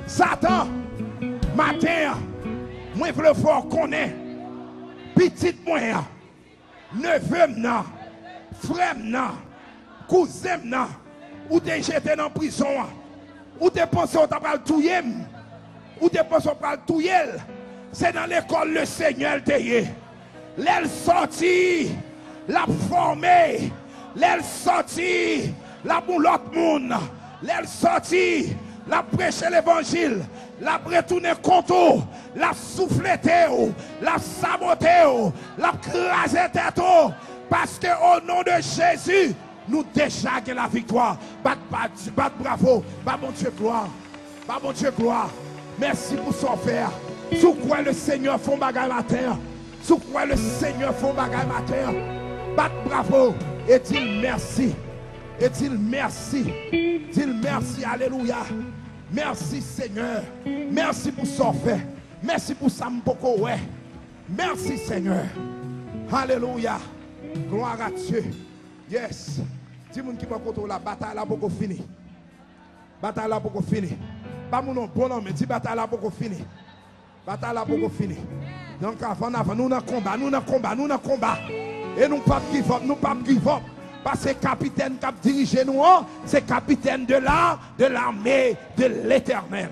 Satan, matin, moi je veux fort connaître. Petite moyen, neveu, frère, cousin, ou t'es jeté dans la prison, ou t'es pensé au tabal touyer, ou t'es pensé au tabal touyer. C'est dans l'école le Seigneur t'ayé. L'aile sorti, la formée, l'aile sorti, la pour l'autre monde, l'aile sorti, la prêcher l'évangile, la retourner contre, la souffler, la saboter, la craser tête, parce que au nom de Jésus, nous déjà gagnons la victoire. Bat bravo, bat mon Dieu gloire, bat mon Dieu gloire. Merci pour son faire. Sous quoi le Seigneur font bagaille matin, sous quoi le Seigneur font bagaille matin. Bat bravo et dit merci, et dit merci, dit merci, alléluia. Merci Seigneur, merci pour son fait, merci pour ça m'boko ouais. Merci Seigneur, alléluia, gloire à Dieu. Yes, dis-moi qui va contre la bataille là beaucoup fini, bataille là beaucoup fini. Pas mon nom bon nom mais dis bataille là beaucoup fini, bataille là beaucoup fini. Donc avant nous dans combat, nous dans combat, et nous pas give up, nous pas give up. Parce que capitaine qui a dirigé nous, c'est capitaine de l'armée de l'Éternel.